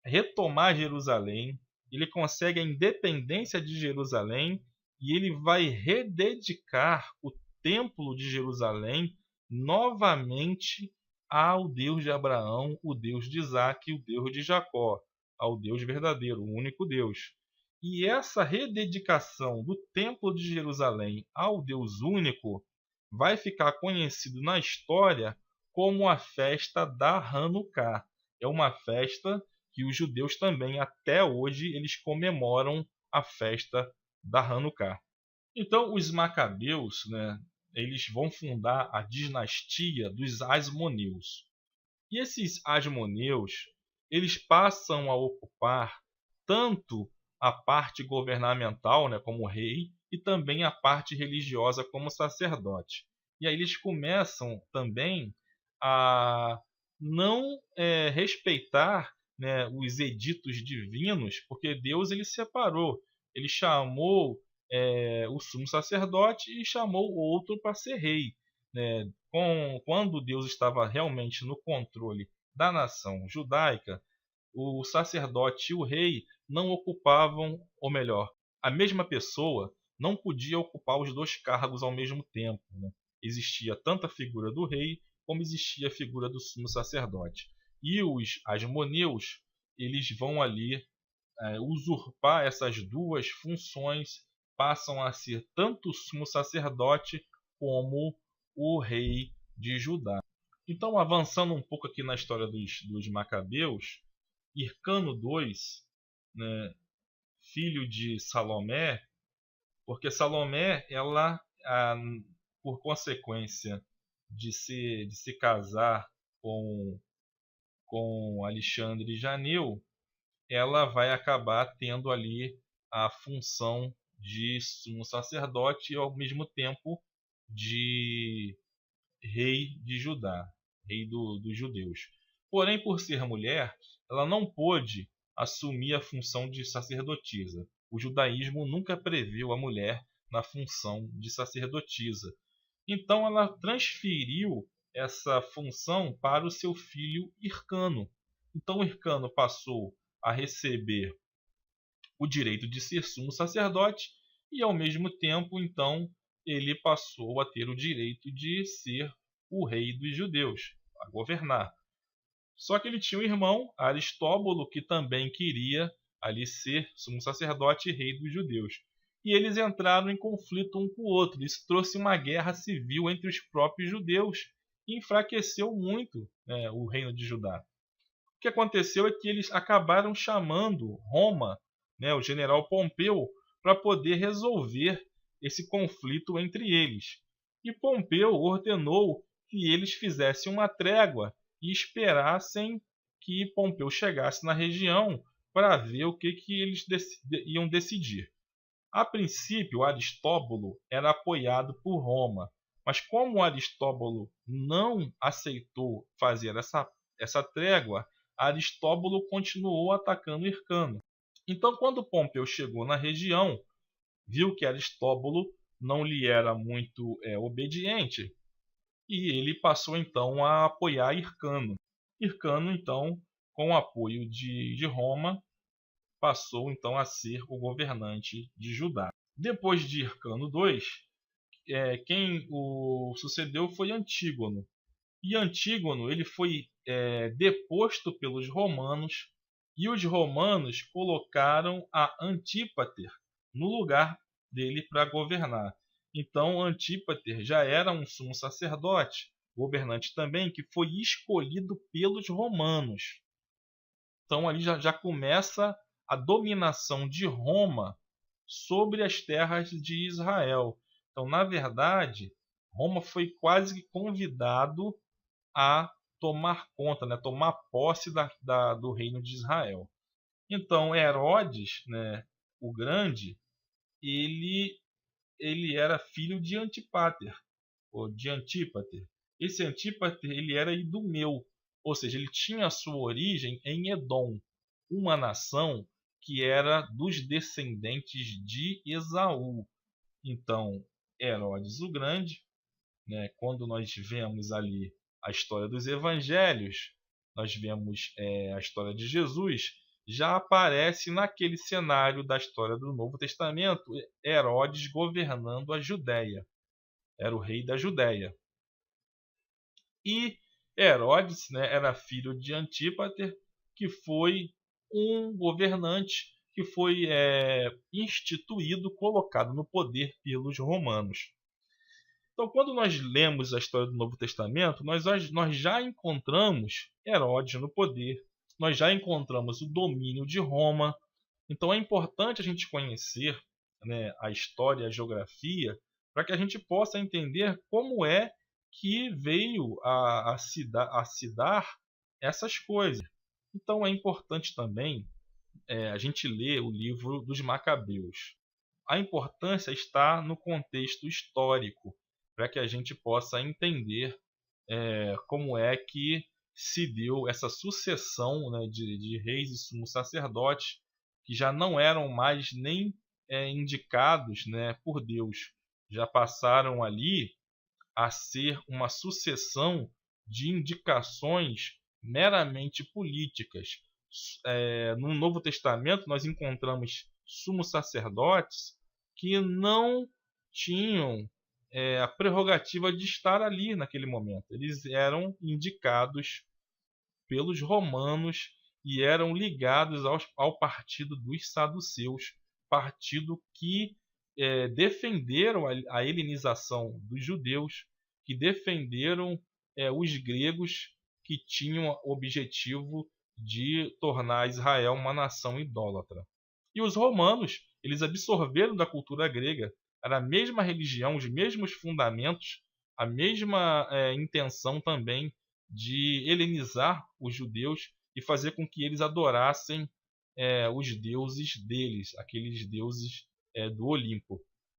retomar Jerusalém, ele consegue a independência de Jerusalém e ele vai rededicar o templo de Jerusalém novamente ao Deus de Abraão, o Deus de Isaac e o Deus de Jacó, ao Deus verdadeiro, o único Deus. E essa rededicação do templo de Jerusalém ao Deus único vai ficar conhecido na história como a festa da Hanukkah. É uma festa que os judeus também, até hoje, eles comemoram a festa da Hanukkah. Então, os macabeus, né, eles vão fundar a dinastia dos Asmoneus. E esses Asmoneus, eles passam a ocupar tanto a parte governamental, né, como rei, e também a parte religiosa como sacerdote. E aí eles começam também a não respeitar, né, os editos divinos, porque Deus ele separou, ele chamou o sumo sacerdote e chamou outro para ser rei, né? Quando Deus estava realmente no controle da nação judaica, o sacerdote e o rei não ocupavam, ou melhor, a mesma pessoa não podia ocupar os dois cargos ao mesmo tempo, né? Existia tanto a figura do rei como existia a figura do sumo sacerdote. E os asmoneus, eles vão ali usurpar essas duas funções, passam a ser tanto o sumo sacerdote como o rei de Judá. Então, avançando um pouco aqui na história dos macabeus, Hircano II, né, filho de Salomé, porque Salomé, ela, por consequência de se casar com Alexandre Janeu, ela vai acabar tendo ali a função de sumo sacerdote e ao mesmo tempo de rei de Judá, rei dos judeus. Porém, por ser mulher, ela não pôde assumir a função de sacerdotisa. O judaísmo nunca previu a mulher na função de sacerdotisa. Então ela transferiu essa função para o seu filho Hircano. Então Hircano passou a receber o direito de ser sumo sacerdote e ao mesmo tempo, então, ele passou a ter o direito de ser o rei dos judeus, a governar. Só que ele tinha um irmão, Aristóbulo, que também queria ali ser sumo sacerdote e rei dos judeus. E eles entraram em conflito um com o outro. Isso trouxe uma guerra civil entre os próprios judeus e enfraqueceu muito, né, o reino de Judá. O que aconteceu é que eles acabaram chamando Roma, né, o general Pompeu, para poder resolver esse conflito entre eles. E Pompeu ordenou que eles fizessem uma trégua e esperassem que Pompeu chegasse na região para ver o que eles iam decidir. A princípio, Aristóbulo era apoiado por Roma, mas como Aristóbulo não aceitou fazer essa trégua, Aristóbulo continuou atacando Hircano. Então, quando Pompeu chegou na região, viu que Aristóbulo não lhe era muito obediente, e ele passou então a apoiar Hircano. Hircano, então, com o apoio de Roma, passou então a ser o governante de Judá. Depois de Hircano II, quem o sucedeu foi Antígono. E Antígono ele foi deposto pelos romanos, e os romanos colocaram a Antípater no lugar dele para governar. Então Antípater já era um sumo sacerdote, governante também, que foi escolhido pelos romanos. Então ali já começa a dominação de Roma sobre as terras de Israel. Então, na verdade, Roma foi quase que convidado a tomar conta, tomar posse do reino de Israel. Então, Herodes, o Grande, ele era filho de Antípater, ou de Antípater. Esse Antípater ele era idumeu, ou seja, ele tinha a sua origem em Edom, uma nação que era dos descendentes de Esaú. Então, Herodes o Grande, quando nós vemos ali a história dos evangelhos, nós vemos a história de Jesus, já aparece naquele cenário da história do Novo Testamento, Herodes governando a Judéia. Era o rei da Judéia. E Herodes era filho de Antípater, que foi um governante que foi instituído, colocado no poder pelos romanos. Então, quando nós lemos a história do Novo Testamento, nós já encontramos Herodes no poder, nós já encontramos o domínio de Roma. Então, é importante a gente conhecer a história, a geografia, para que a gente possa entender como é que veio a se dar essas coisas. Então, é importante também a gente ler o livro dos Macabeus. A importância está no contexto histórico, para que a gente possa entender como é que se deu essa sucessão de reis e sumos sacerdotes que já não eram mais nem indicados por Deus. Já passaram ali a ser uma sucessão de indicações meramente políticas. No Novo Testamento nós encontramos sumos sacerdotes que não tinham a prerrogativa de estar ali naquele momento. Eles eram indicados pelos romanos e eram ligados ao partido dos saduceus, partido que defenderam a helenização dos judeus, que defenderam os gregos, que tinham o objetivo de tornar Israel uma nação idólatra. E os romanos, eles absorveram da cultura grega, era a mesma religião, os mesmos fundamentos, a mesma intenção também de helenizar os judeus e fazer com que eles adorassem os deuses deles, aqueles deuses do Olimpo.